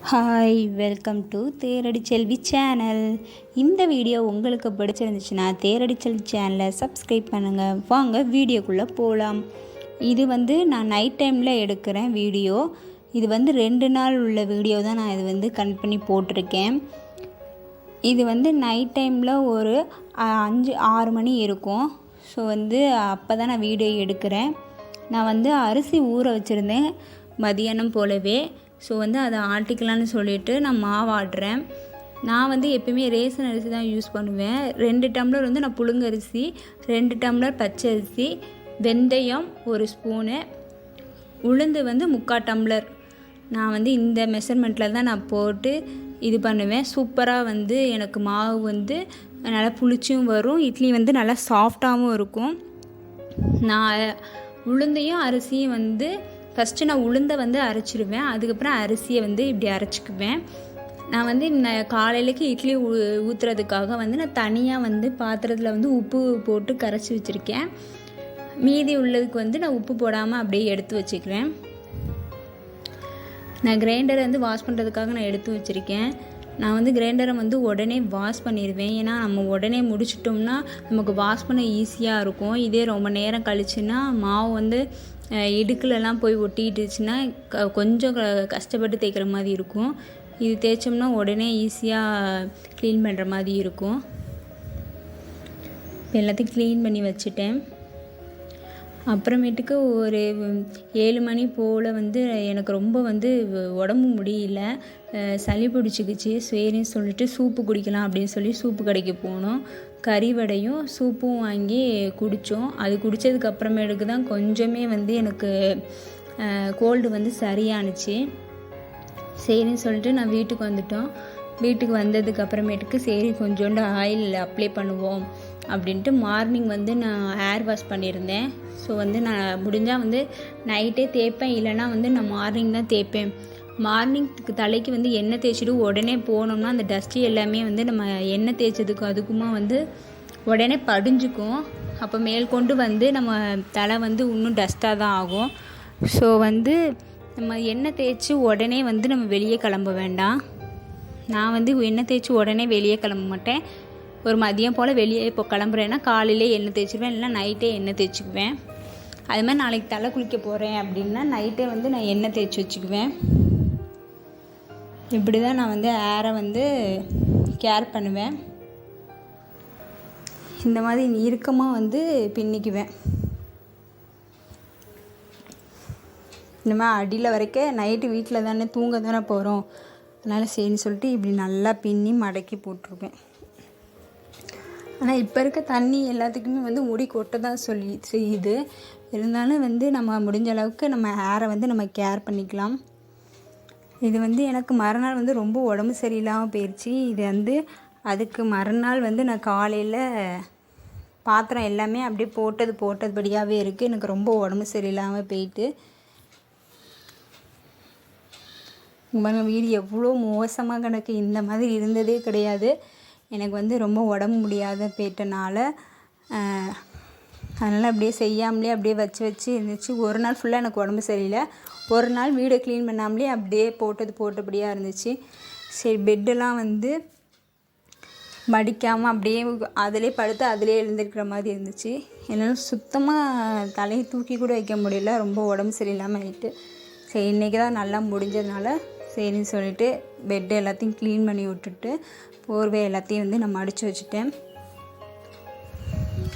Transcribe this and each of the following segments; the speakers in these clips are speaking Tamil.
Hi, welcome to Theradi Selvi channel. இந்த வீடியோ உங்களுக்கு பிடிச்சிருந்துச்சுன்னா தேரடி செல்வி சேனலை சப்ஸ்கிரைப் பண்ணுங்கள். வாங்க வீடியோக்குள்ளே போகலாம். இது நான் நைட் டைமில் எடுக்கிறேன் வீடியோ. இது 2 நாள் உள்ள வீடியோ தான் நான் இது கனெக்ட் பண்ணி போட்டிருக்கேன். இது நைட் டைமில் ஒரு 5-6 மணி இருக்கும். ஸோ அப்போ தான் நான் வீடியோ எடுக்கிறேன். நான் அரிசி ஊற வச்சுருந்தேன் மதியானம் போலவே. ஸோ அதை ஆட்டிக்கலான்னு சொல்லிவிட்டு நான் மாவு ஆட்டுறேன். நான் எப்பயுமே ரேசன் அரிசி தான் யூஸ் பண்ணுவேன். 2 டம்ளர் நான் புழுங்கரிசி, 2 டம்ளர் பச்சரிசி, வெந்தயம் 1 ஸ்பூனு, உளுந்து 3/4 டம்ளர். நான் இந்த மெஷர்மெண்ட்டில் தான் நான் போட்டு இது பண்ணுவேன். சூப்பராக எனக்கு மாவு நல்லா புளிச்சும் வரும். இட்லி நல்லா சாஃப்டாகவும் இருக்கும். நான் உளுந்தையும் அரிசியும் ஃபஸ்ட்டு நான் உளுந்தை அரைச்சிடுவேன். அதுக்கப்புறம் அரிசியை இப்படி அரைச்சிக்குவேன். நான் காலையிலேக்கு இட்லி ஊற்றுறதுக்காக நான் தனியாக பாத்திரத்தில் உப்பு போட்டு கரைச்சி வச்சுருக்கேன். மீதி உள்ளதுக்கு நான் உப்பு போடாமல் அப்படியே எடுத்து வச்சுக்கிறேன். நான் கிரைண்டரை வாஷ் பண்ணுறதுக்காக நான் எடுத்து வச்சுருக்கேன். நான் கிரைண்டரை உடனே வாஷ் பண்ணிடுவேன். ஏன்னா நம்ம உடனே முடிச்சிட்டோம்னா நமக்கு வாஷ் பண்ண ஈஸியாக இருக்கும். இதே ரொம்ப நேரம் கழிச்சுன்னா மாவு இடுக்குலலாம் போய் ஒட்டிட்டுச்சுன்னா கொஞ்சம் கஷ்டப்பட்டு தேய்க்கிற மாதிரி இருக்கும். இது தேய்ச்சோம்னா உடனே ஈஸியாக க்ளீன் பண்ணுற மாதிரி இருக்கும். இப்போ எல்லாத்தையும் க்ளீன் பண்ணி வச்சுட்டேன். அப்புறமேட்டுக்கு ஒரு 7 மணி போல் எனக்கு ரொம்ப உடம்பு முடியல, சளி பிடிச்சிக்கிச்சு. சரின்னு சொல்லிட்டு சூப்பு குடிக்கலாம் அப்படின்னு சொல்லி சூப்பு கடைக்கு போனோம். கறி வடையும் சூப்பும் வாங்கி குடித்தோம். அது குடித்ததுக்கு அப்புறமேட்டுக்கு தான் கொஞ்சமே எனக்கு கோல்டு சரியானுச்சு. சரின்னு சொல்லிட்டு நான் வீட்டுக்கு வந்துட்டோம். வீட்டுக்கு வந்ததுக்கு அப்புறமேட்டுக்கு சரி கொஞ்சோண்டு ஆயில் அப்ளை பண்ணுவோம் அப்படின்ட்டு மார்னிங் நான் ஹேர் வாஷ் பண்ணியிருந்தேன். ஸோ நான் முடிஞ்சால் நைட்டே தேய்ப்பேன், இல்லைனா நான் மார்னிங் தான் தேய்ப்பேன். மார்னிங்க்கு தலைக்கு எண்ணெய் தேய்ச்சிட்டு உடனே போனோம்னா அந்த டஸ்ட்டு எல்லாமே நம்ம எண்ணெய் தேய்ச்சதுக்கு அதுக்குமா உடனே படிஞ்சுக்கும். அப்போ மேற்கொண்டு நம்ம தலை இன்னும் டஸ்ட்டாக தான் ஆகும். ஸோ நம்ம எண்ணெய் தேய்ச்சி உடனே நம்ம வெளியே கிளம்ப வேண்டாம். நான் எண்ணெய் தேய்ச்சி உடனே வெளியே கிளம்ப மாட்டேன். ஒரு மதியம் போல் வெளியே இப்போ கிளம்புறேன்னா காலையிலே எண்ணெய் தேய்ச்சிக்குவேன், இல்லைனா நைட்டே எண்ணெய் தேய்ச்சிக்குவேன். அது மாதிரி நாளைக்கு தலை குளிக்க போகிறேன் அப்படின்னா நைட்டே நான் எண்ணெய் தேய்ச்சி வச்சுக்குவேன். இப்படி தான் நான் ஹேரை கேர் பண்ணுவேன். இந்த மாதிரி இறுக்கமாக பின்னிக்குவேன். இந்த மாதிரி அடியில் வரைக்கும் நைட்டு வீட்டில் தானே தூங்க தானே போகிறோம், அதனால் சரின்னு சொல்லிட்டு இப்படி நல்லா பின்னி மடக்கி போட்டிருப்பேன். ஆனால் இப்போ இருக்க தண்ணி எல்லாத்துக்குமே முடி கொட்ட தான் செய்யுது. இருந்தாலும் நம்ம முடிஞ்ச அளவுக்கு நம்ம ஹேரை நம்ம கேர் பண்ணிக்கலாம். இது எனக்கு மறுநாள் ரொம்ப உடம்பு சரியில்லாமல் போயிடுச்சு. இது அதுக்கு மறுநாள் நான் காலையில் பாத்திரம் எல்லாமே அப்படியே போட்டதுபடியாகவே இருக்குது. எனக்கு ரொம்ப உடம்பு சரியில்லாமல் போயிட்டு வீடு எவ்வளோ மோசமாக கிடக்கு. இந்த மாதிரி இருந்ததே கிடையாது. எனக்கு ரொம்ப உடம்பு முடியாத போயிட்டனால அதனால் அப்படியே செய்யாமலே அப்படியே வச்சு இருந்துச்சு. ஒரு நாள் ஃபுல்லாக எனக்கு உடம்பு சரியில்லை. ஒரு நாள் வீடை க்ளீன் பண்ணாமலே அப்படியே போட்டபடியாக இருந்துச்சு. சரி, பெட்டெல்லாம் மடிக்காமல் அப்படியே அதிலே படுத்து அதிலே எழுந்திருக்கிற மாதிரி இருந்துச்சு. என்னால் சுத்தமாக தலையை தூக்கி கூட வைக்க முடியல, ரொம்ப உடம்பு சரியில்லாமல் ஆகிட்டு. சரி, இன்றைக்கி தான் நல்லா முடிஞ்சதுனால சரின்னு சொல்லிட்டு பெட்டு எல்லாத்தையும் க்ளீன் பண்ணி விட்டுட்டு போர்வை எல்லாத்தையும் நான் மடித்து வச்சுட்டேன்.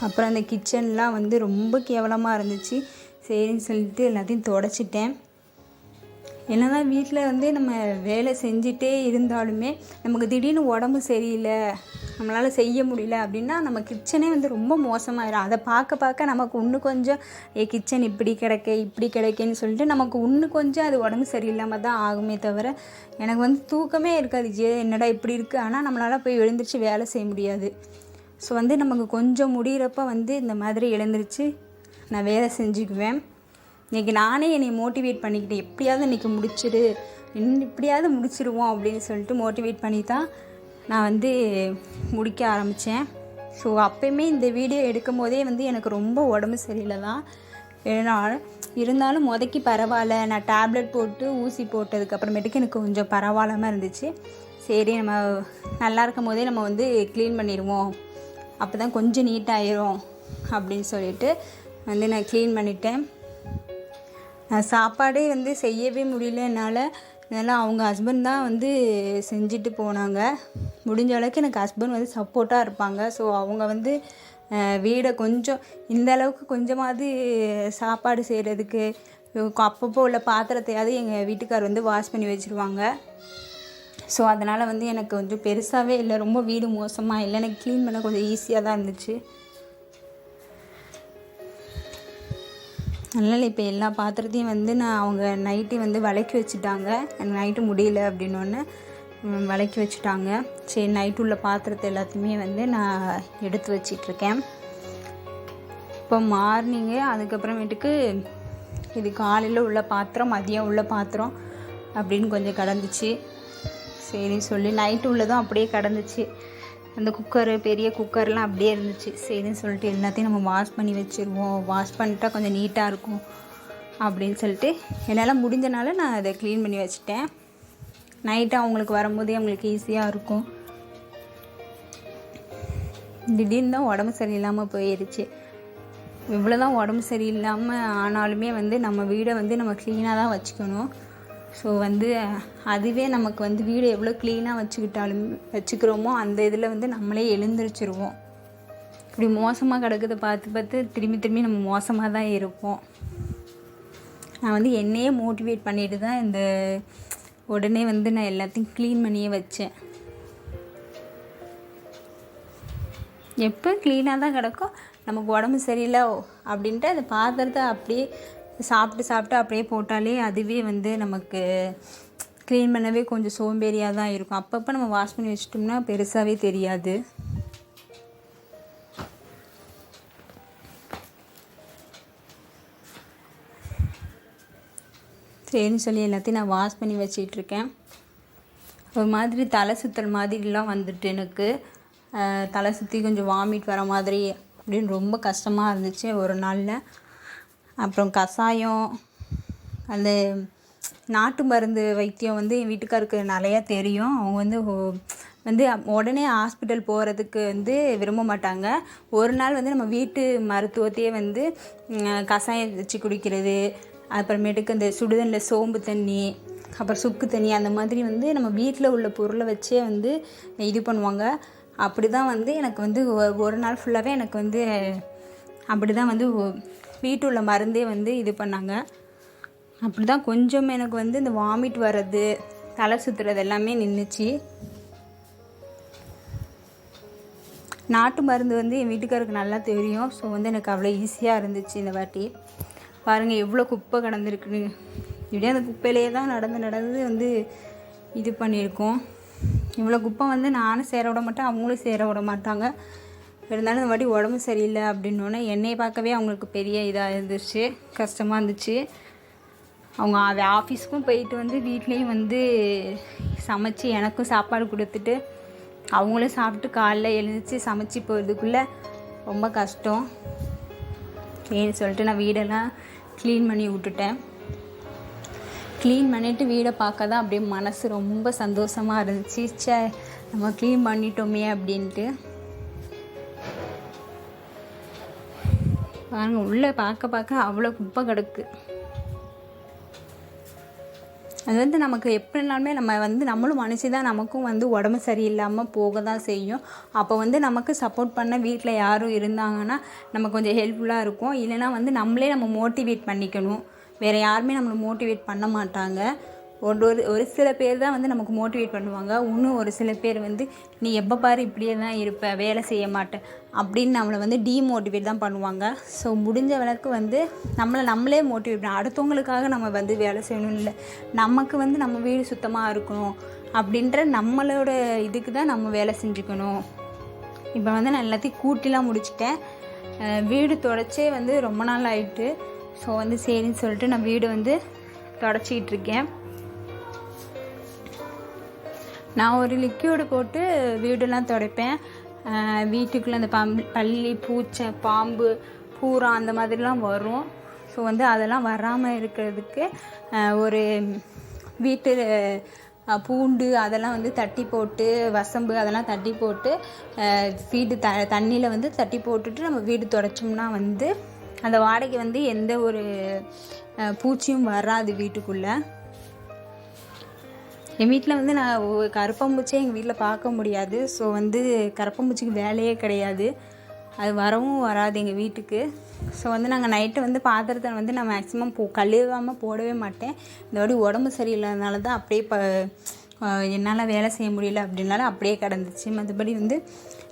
அப்புறம் அந்த கிச்சன்லாம் ரொம்ப கேவலமாக இருந்துச்சு. சரின்னு சொல்லிட்டு எல்லாத்தையும் துடைச்சிட்டேன். என்னதான் வீட்டில் நம்ம வேலை செஞ்சிட்டே இருந்தாலுமே நமக்கு திடீர்னு உடம்பு சரியில்லை, நம்மளால் செய்ய முடியல அப்படின்னா நம்ம கிச்சனே ரொம்ப மோசமாயிடும். அதை பார்க்க நமக்கு இன்னும் கொஞ்சம் கிச்சன் இப்படி கிடைக்கேன்னு சொல்லிட்டு நமக்கு இன்னும் கொஞ்சம் அது உடம்பு சரியில்லாமல் தான் ஆகுமே தவிர எனக்கு தூக்கமே இருக்காது. என்னடா இப்படி இருக்குது. ஆனால் நம்மளால் போய் எழுந்திரிச்சு வேலை செய்ய முடியாது. ஸோ நமக்கு கொஞ்சம் முடிகிறப்ப இந்த மாதிரி எழுந்திரிச்சு நான் வேலை செஞ்சுக்குவேன். இன்றைக்கி நானே என்னை மோட்டிவேட் பண்ணிக்கிட்டேன், எப்படியாவது இன்றைக்கி இப்படியாவது முடிச்சிடுவோம் அப்படின்னு சொல்லிட்டு மோட்டிவேட் பண்ணி தான் நான் முடிக்க ஆரம்பித்தேன். ஸோ அப்போயுமே இந்த வீடியோ எடுக்கும் போதே எனக்கு ரொம்ப உடம்பு சரியில்லை தான். ஏன்னா இருந்தாலும் முதக்கி பரவாயில்ல, நான் டேப்லெட் போட்டு ஊசி போட்டதுக்கப்புறமேட்டுக்கு எனக்கு கொஞ்சம் பரவாயில்லாமல் இருந்துச்சு. சரி நம்ம நல்லா இருக்கும் போதே நம்ம வந்து க்ளீன் பண்ணிடுவோம், அப்போ தான் கொஞ்சம் நீட்டாகிரும் அப்படின்னு சொல்லிட்டு வந்து நான் க்ளீன் பண்ணிட்டேன். நான் சாப்பாடே வந்து செய்யவே முடியல என்னால். இதெல்லாம் அவங்க ஹஸ்பண்ட் தான் வந்து செஞ்சுட்டு போனாங்க. முடிஞ்ச அளவுக்கு எனக்கு ஹஸ்பண்ட் வந்து சப்போர்ட்டாக இருப்பாங்க. ஸோ அவங்க வந்து வீடை கொஞ்சம் இந்த அளவுக்கு கொஞ்சமாவது சாப்பாடு செய்கிறதுக்கு அப்பப்போ உள்ள பாத்திரத்தையாவது எங்கள் வீட்டுக்கார் வந்து வாஷ் பண்ணி வச்சுருவாங்க. ஸோ அதனால் வந்து எனக்கு கொஞ்சம் பெருசாகவே இல்லை, ரொம்ப வீடு மோசமாக இல்லை, எனக்கு க்ளீன் பண்ண கொஞ்சம் ஈஸியாக தான் இருந்துச்சு. அதனால் இப்போ எல்லா பாத்திரத்தையும் வந்து நான் அவங்க நைட்டு வந்து விளக்கி வச்சுட்டாங்க. எனக்கு நைட்டு முடியல அப்படின்னோடனே விளக்கி வச்சுட்டாங்க. சரி, நைட்டு உள்ள பாத்திரத்தை எல்லாத்தையுமே வந்து நான் எடுத்து வச்சிட்ருக்கேன். இப்போ மார்னிங்கு அதுக்கப்புறமேட்டுக்கு இது காலையில் உள்ள பாத்திரம், மதியம் உள்ள பாத்திரம் அப்படின்னு கொஞ்சம் கடந்துச்சு. சரி சொல்லி நைட்டு உள்ளதும் அப்படியே கடந்துச்சு. அந்த குக்கரு, பெரிய குக்கர்லாம் அப்படியே இருந்துச்சு. சரின்னு சொல்லிட்டு எல்லாத்தையும் நம்ம வாஷ் பண்ணி வச்சுருவோம், வாஷ் பண்ணிட்டா கொஞ்சம் நீட்டாக இருக்கும் அப்படின்னு சொல்லிட்டு என்னால் முடிஞ்சனால நான் அதை க்ளீன் பண்ணி வச்சுட்டேன். நைட்டு அவங்களுக்கு வரும்போதே அவங்களுக்கு ஈஸியாக இருக்கும். திடீர்னு தான் உடம்பு சரியில்லாமல் போயிடுச்சு. இவ்வளோ தான் உடம்பு சரியில்லாமல் ஆனாலுமே வந்து நம்ம வீடை வந்து நம்ம க்ளீனாக தான் வச்சுக்கணும். ஸோ வந்து அதுவே நமக்கு வந்து வீடு எவ்வளோ க்ளீனாக வச்சுக்கிறோமோ அந்த இதில் வந்து நம்மளே எழுந்திரிச்சிருவோம். இப்படி மோசமாக கிடக்குதை பார்த்து திரும்பி நம்ம மோசமாக தான் இருப்போம். நான் வந்து என்னையே மோட்டிவேட் பண்ணிட்டு தான் இந்த உடனே வந்து நான் எல்லாத்தையும் க்ளீன் பண்ணியே வச்சேன். எப்போ க்ளீனாக தான் கிடக்கும், நமக்கு உடம்பு சரியில்லை அப்படின்ட்டு அந்த பாத்திரத்தை அப்படியே சாப்பிட்டு அப்படியே போட்டாலே அதுவே வந்து நமக்கு க்ளீன் பண்ணவே கொஞ்சம் சோம்பேறியாக தான் இருக்கும். அப்பப்போ நம்ம வாஷ் பண்ணி வச்சிட்டோம்னா பெருசாகவே தெரியாது. சரின்னு சொல்லி எல்லாத்தையும் நான் வாஷ் பண்ணி வச்சிட்ருக்கேன். ஒரு மாதிரி தலை சுற்றல் மாதிரிலாம் வந்துட்டு எனக்கு தலை சுற்றி கொஞ்சம் வாமிட் வர மாதிரி அப்படின்னு ரொம்ப கஷ்டமாக இருந்துச்சு ஒரு நாளில். அப்புறம் கஷாயம், அந்த நாட்டு மருந்து வைத்தியம் வந்து என் வீட்டுக்காருக்கு நிறையா தெரியும். அவங்க வந்து உடனே ஹாஸ்பிட்டல் போகிறதுக்கு வந்து விரும்ப மாட்டாங்க. ஒரு நாள் வந்து நம்ம வீட்டு மருத்துவத்தையே வந்து கஷாயம் வச்சு குடிக்கிறது, அப்புறமேட்டுக்கு அந்த சுடுதண்ணில் சோம்பு தண்ணி, அப்புறம் சுக்கு தண்ணி, அந்த மாதிரி வந்து நம்ம வீட்டில் உள்ள பொருளை வச்சே வந்து இது பண்ணுவாங்க. அப்படி தான் வந்து எனக்கு வந்து ஒரு நாள் ஃபுல்லாகவே எனக்கு வந்து அப்படி தான் வந்து வீட்டு உள்ள மருந்தே வந்து இது பண்ணாங்க. அப்படி தான் கொஞ்சம் எனக்கு வந்து இந்த வாமிட் வர்றது, தலை சுற்றுறது எல்லாமே நின்றுச்சு. நாட்டு மருந்து வந்து என் வீட்டுக்காருக்கு நல்லா தெரியும். ஸோ வந்து எனக்கு அவ்வளோ ஈஸியாக இருந்துச்சு. இந்த வாட்டி பாருங்கள் எவ்வளோ குப்பை கிடந்துருக்குன்னு. இப்படியே அந்த குப்பையிலேயே தான் நடந்து வந்து இது பண்ணியிருக்கோம். இவ்வளோ குப்பை வந்து நானும் சேர விட மாட்டேன், அவங்களும் சேர விட மாட்டாங்க. இருந்தாலும் இந்த வாட்டி உடம்பு சரியில்லை அப்படின்னோடனே என்னையை பார்க்கவே அவங்களுக்கு பெரிய இதாக இருந்துச்சு, கஷ்டமாக இருந்துச்சு. அவங்க ஆஃபீஸுக்கும் போயிட்டு வந்து வீட்லேயும் வந்து சமைச்சு எனக்கும் சாப்பாடு கொடுத்துட்டு அவங்களும் சாப்பிட்டு காலைல எழுந்திரிச்சு சமைச்சு போகிறதுக்குள்ளே ரொம்ப கஷ்டம். சரின்னு சொல்லிட்டு நான் வீடெல்லாம் க்ளீன் பண்ணி விட்டுட்டேன். க்ளீன் பண்ணிவிட்டு வீடை பார்க்க தான் அப்படியே மனசு ரொம்ப சந்தோஷமாக இருந்துச்சு. நம்ம க்ளீன் பண்ணிட்டோமே அப்படின்ட்டு. பாருங்கள் உள்ளே பார்க்க அவ்வளோ குப்பை கிடக்கு. அது வந்து நமக்கு எப்படினாலுமே நம்ம வந்து நம்மளும் மனுஷி தான், நமக்கும் வந்து உடம்பு சரியில்லாமல் போக தான் செய்யும். அப்போ வந்து நமக்கு சப்போர்ட் பண்ண வீட்டில் யாரும் இருந்தாங்கன்னா நம்ம கொஞ்சம் ஹெல்ப்ஃபுல்லாக இருக்கும். இல்லைனா வந்து நம்மளே நம்ம மோட்டிவேட் பண்ணிக்கணும். வேறு யாருமே நம்மளை மோட்டிவேட் பண்ண மாட்டாங்க. ஒரு சில பேர் தான் வந்து நமக்கு மோட்டிவேட் பண்ணுவாங்க. இன்னும் ஒரு சில பேர் வந்து நீ எப்போ பாரு இப்படியே தான் இருப்ப, வேலை செய்ய மாட்டேன் அப்படின்னு நம்மளை வந்து டீமோட்டிவேட் தான் பண்ணுவாங்க. ஸோ முடிஞ்ச அளவுக்கு வந்து நம்மளே மோட்டிவேட் பண்ணணும். அடுத்தவங்களுக்காக நம்ம வந்து வேலை செய்யணும் இல்லை, நமக்கு வந்து நம்ம வீடு சுத்தமாக இருக்கணும் அப்படின்ற நம்மளோட இதுக்கு தான் நம்ம வேலை செஞ்சுக்கணும். இப்போ வந்து நான் எல்லாத்தையும் கூட்டிலாம் முடிச்சிட்டேன். வீடு தொடச்சே வந்து ரொம்ப நாள் ஆகிட்டு. ஸோ வந்து சரின்னு சொல்லிட்டு நான் வீடு வந்து தொடச்சிக்கிட்டு இருக்கேன். நான் ஒரு லிக்யூடு போட்டு வீடெல்லாம் துடைப்பேன். வீட்டுக்குள்ளே அந்த பள்ளி, பூச்சை, பாம்பு, பூரா அந்த மாதிரிலாம் வரும். ஸோ ஸோ வந்து அதெல்லாம் வராமல் இருக்கிறதுக்கு ஒரு வீட்டு பூண்டு அதெல்லாம் வந்து தட்டி போட்டு, வசம்பு அதெல்லாம் தட்டி போட்டு வீடு தண்ணியில் வந்து தட்டி போட்டுட்டு நம்ம வீடு துடைச்சோம்னா வந்து அந்த வாடைக்கு வந்து எந்த ஒரு பூச்சியும் வராது வீட்டுக்குள்ளே. என் வீட்டில் வந்து நான் கரப்பான்பூச்சியே எங்கள் வீட்டில் பார்க்க முடியாது. ஸோ வந்து கரப்பான்பூச்சிக்கு வேலையே கிடையாது, அது வரவும் வராது எங்கள் வீட்டுக்கு. ஸோ வந்து நாங்கள் நைட்டு வந்து பாத்திரத்தை வந்து நான் மேக்ஸிமம் கழுவாமல் போடவே மாட்டேன். இந்த வாட்டி உடம்பு சரியில்லாதனால தான் அப்படியே என்னால் வேலை செய்ய முடியல அப்படின்னால அப்படியே கிடந்துச்சு. மற்றபடி வந்து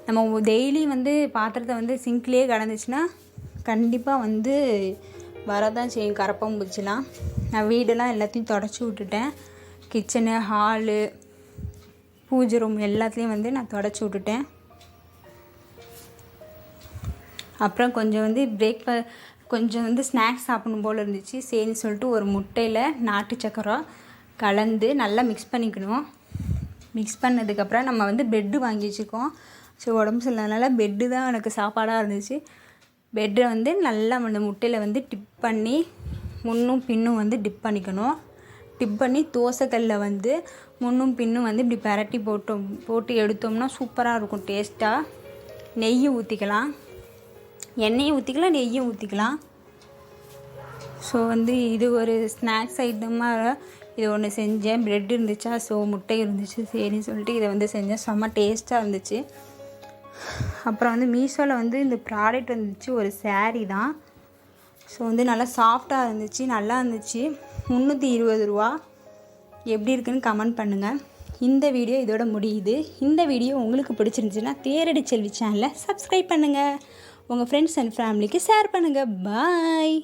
நம்ம டெய்லி வந்து பாத்திரத்தை வந்து சிங்க்லேயே கிடந்துச்சுன்னா கண்டிப்பாக வந்து வரதான் செய்யும் கரப்பான்பூச்சிலாம். நான் வீடெல்லாம் எல்லாத்தையும் தொடச்சி விட்டுட்டேன். கிச்சனு, ஹாலு, பூஜை ரூம் எல்லாத்துலேயும் வந்து நான் தொடச்சி விட்டுட்டேன். அப்புறம் கொஞ்சம் வந்து கொஞ்சம் வந்து ஸ்நாக்ஸ் சாப்பிடணும் போல் இருந்துச்சு. சரின்னு சொல்லிட்டு ஒரு முட்டையில் நாட்டு சக்கரை கலந்து நல்லா மிக்ஸ் பண்ணிக்கணும். மிக்ஸ் பண்ணதுக்கப்புறம் நம்ம வந்து பெட்டு வாங்கி வச்சுருக்கோம். ஸோ உடம்பு சரியில்லாதனால பெட்டு தான் எனக்கு சாப்பாடாக இருந்துச்சு. பெட்டை வந்து நல்லா அந்த முட்டையில் வந்து டிப் பண்ணி முன்னும் பின்னும் வந்து டிப் பண்ணிக்கணும். டிப் பண்ணி தோசைக்கல்லில் வந்து முன்னும் பின்னும் வந்து இப்படி பரட்டி போட்டு எடுத்தோம்னா சூப்பராக இருக்கும் டேஸ்ட்டாக. நெய்யும் ஊற்றிக்கலாம், எண்ணெயும் ஊற்றிக்கலாம், நெய்யும் ஊற்றிக்கலாம். ஸோ வந்து இது ஒரு ஸ்நாக்ஸ் ஐட்டமாக இது ஒன்று செஞ்சேன். ப்ரெட் இருந்துச்சா, ஸோ முட்டை இருந்துச்சு, சரின்னு சொல்லிட்டு இதை வந்து செஞ்சேன். செம்ம டேஸ்ட்டாக இருந்துச்சு. அப்புறம் வந்து மீஷோவில் வந்து இந்த ப்ராடக்ட் வந்துச்சு, ஒரு சாரீ தான். ஸோ வந்து நல்லா சாஃப்டாக இருந்துச்சு, நல்லா இருந்துச்சு. 320 ரூபா. எப்படி இருக்குன்னு கமெண்ட் பண்ணுங்கள். இந்த வீடியோ இதோட முடியுது. இந்த வீடியோ உங்களுக்கு பிடிச்சிருந்துச்சுன்னா தேரடி செல்வி சேனலை சப்ஸ்கிரைப் பண்ணுங்கள். உங்கள் ஃப்ரெண்ட்ஸ் அண்ட் ஃபேமிலிக்கு ஷேர் பண்ணுங்கள். பாய்.